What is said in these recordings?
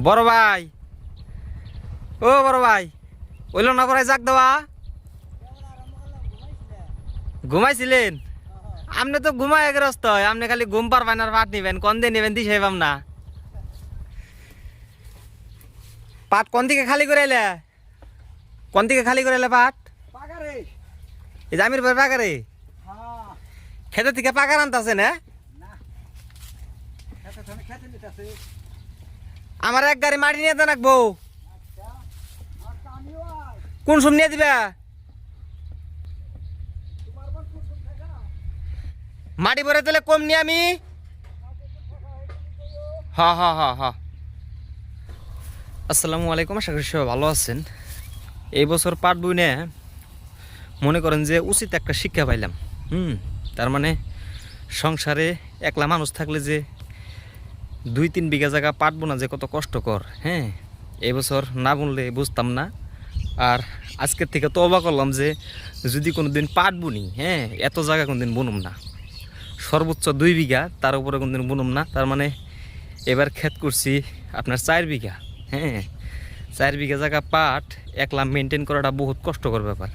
বড় ভাই, ও বড় ভাই, ওইল না পড়ায় জাগ দেওয়া। ঘুমাইছিলেন? আপনি তো ঘুমায় গ্রস্ত, আপনি খালি ঘুম পারবেন আর পাট নিবেন, কোন দিয়ে নেবেন দিশে পাম না। পাট কোন দিকে খালি করে এলে? কোন দিকে খালি করে এলে পাট? এই যে আমির ভাই পাকারে খেতে থেকে পাকার আনতেছে না? আমার এক গাড়ি মাটি নিয়ে দেন রাখবো। কোন সুম নিয়ে দিবা? মাটি ভরে তাহলে কম নিয়ে আমি। হ্যাঁ হ্যাঁ হ্যাঁ হ্যাঁ। আসসালামু আলাইকুম, আশা করি সবাই ভালো আছেন। এই বছর পাট বুনে মনে করেন যে উচিত একটা শিক্ষা পাইলাম। তার মানে সংসারে একলা মানুষ থাকলে যে 2-3 বিঘা জায়গা পাট বোনা যে কত কষ্টকর। হ্যাঁ, এই বছর না বুনলে বুঝতাম না। আর আজকের থেকে তো অবাক করলাম যে যদি কোনো দিন পাট বুনি, হ্যাঁ, এত জায়গা কোনো দিন বুনুম না। সর্বোচ্চ 2 বিঘা, তার উপরে কোনো দিন বুনুম না। তার মানে এবার ক্ষেত করছি আপনার 4 বিঘা। হ্যাঁ, 4 বিঘা জায়গা পাট একলা মেনটেন করাটা বহুত কষ্টকর ব্যাপার।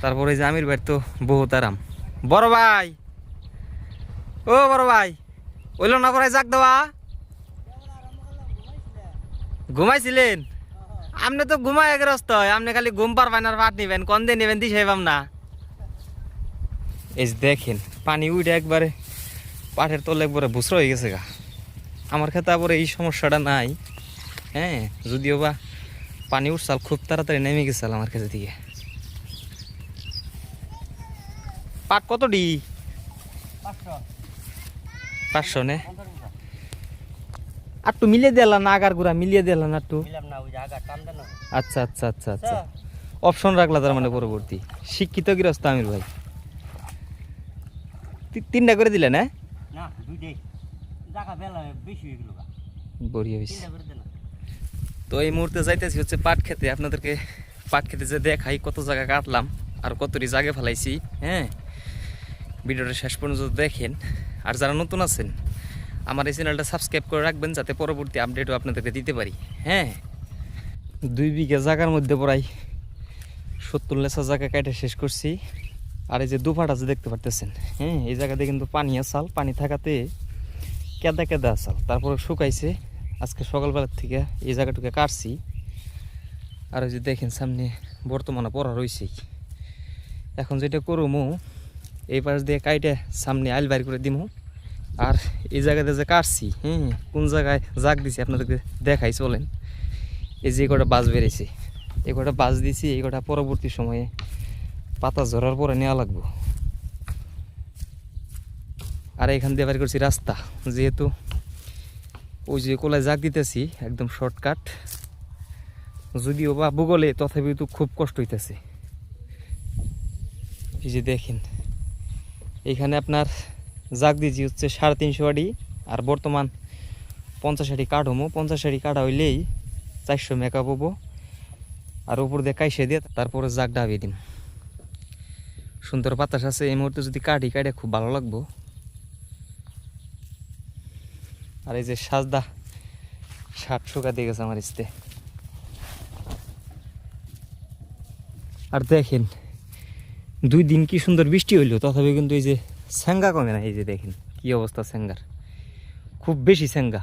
তারপরে যে আমির ভাই তো বহুত আরাম। বড় ভাই, ও বড় ভাই, ওইল না পড়ায় জাগ দেওয়া। ঘুমাইছিলেন? আপনি তো ঘুমায় গ্রস্ত, আপনি খালি ঘুম পারবেন আর পাট নিবেন, কোন দিয়ে নেবেন দিশে পাম না। এই যে দেখেন পানি উঠে একবারে পাটের তলে একবারে ভুসরা হয়ে গেছে গা। আমার ক্ষেত্রে আবার এই সমস্যাটা নাই। হ্যাঁ, যদিও বা পানি উঠছাল খুব তাড়াতাড়ি নেমে গেছিল আমার কাছে থেকে। পাট কত ডি? 500 নে? একটু মিলিয়ে দিলাম না, আগার গুড়া মিলিয়ে দিলাম না একটু? আচ্ছা আচ্ছা আচ্ছা আচ্ছা, অপশন রাখলা তার মানে পরবর্তী। শিক্ষিত গৃহস্থ আমির ভাই। 3টা করে দিলেন? হ্যাঁ, বড়িয়া বেশি। তো এই মুহূর্তে যাইতেছি হচ্ছে পাট খেতে। আপনাদেরকে পাট খেতে যে দেখাই কত জায়গা কাটলাম আর কতটি জায়গা ফেলাইছি। হ্যাঁ, ভিডিওটা শেষ পর্যন্ত দেখেন। আর যারা নতুন আছেন আমার এই চ্যানেলটা সাবস্ক্রাইব করে রাখবেন, যাতে পরবর্তী আপডেটও আপনাদেরকে দিতে পারি। হ্যাঁ, 2 বিঘা জায়গার মধ্যে প্রায় 70 লেসা জায়গা কেটে শেষ করছি। আর এই যে দুপাটা যে দেখতে পারতেছেন, হ্যাঁ, এই জায়গাতে কিন্তু পানি আসাল, পানি থাকাতে কেদা কেদা আসাল, তারপরে শুকাইছে। আজকে সকালবেলার থেকে এই জায়গাটুকে কাটছি। আর ওই যে দেখেন সামনে বর্তমানে পড়া রয়েছে। এখন যেটা করবো, এই পাশ দিয়ে কাইটে সামনে আইল বাইর করে দিমু। আর এই জায়গাতে যে কাটছি, হ্যাঁ, কোন জায়গায় জাগ দিছি আপনাদেরকে দেখাই চলেন। এই যে কটা বাস বেড়েছে, এই কটা বাস দিছি, এই কটা পরবর্তী সময়ে পাতা ঝরার পরে নেওয়া লাগবো। আর এখান দিয়ে বের করছি রাস্তা, যেহেতু ওই যে কোলায় জাগ দিতেছি একদম শর্টকাট। যদিও বা ভূগোলে তথাপি তো খুব কষ্ট হইতেছে। এই যে দেখেন এইখানে আপনার জাগ দিয়েছি হচ্ছে 350 আড়ি। আর বর্তমান 50 আড়ি কাঠমো, 50 আড়ি কাটা হইলেই 400 মেকআপ হবো। আর উপর দিয়ে কাইসে দিয়ে তারপরে জাগ ডাবিয়ে দিম। সুন্দর বাতাস আছে, এই মুহূর্তে যদি কাটি কাটে খুব ভালো লাগবো। আর এই যে সাজদা শার্ট শুকা দিয়ে গেছে আমার ইস্তে। আর দেখেন 2 দিন কি সুন্দর বৃষ্টি হইলো, তথাপি কিন্তু এই যে স্যাঙ্গা কমে না। এই যে দেখেন কি অবস্থা স্যাঙ্গার, খুব বেশি স্যাঙ্গা।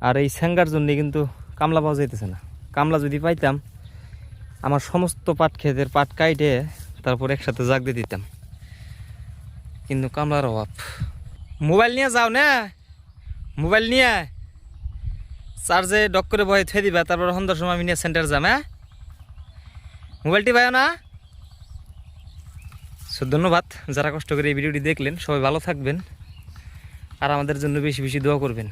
আর এই স্যাঙ্গার জন্যে কিন্তু কামলা পাওয়া যাইতেছে না। কামলা যদি পাইতাম আমার সমস্ত পাট ক্ষেতের পাট কাইটে তারপর একসাথে জাগ দিয়ে দিতাম, কিন্তু কামলার অভাব। মোবাইল নিয়ে যাও না, মোবাইল নিয়ে চার্জে ডক করে বয়ে থুয়ে দিবা, তারপর সন্ধ্যার সময় আমি নিয়ে সেন্টার যাম। হ্যাঁ, মোবাইলটি পাইও না। সো ধন্যবাদ যারা কষ্ট করে এই ভিডিওটি দেখলেন। সবাই ভালো থাকবেন আর আমাদের জন্য বেশি বেশি দোয়া করবেন।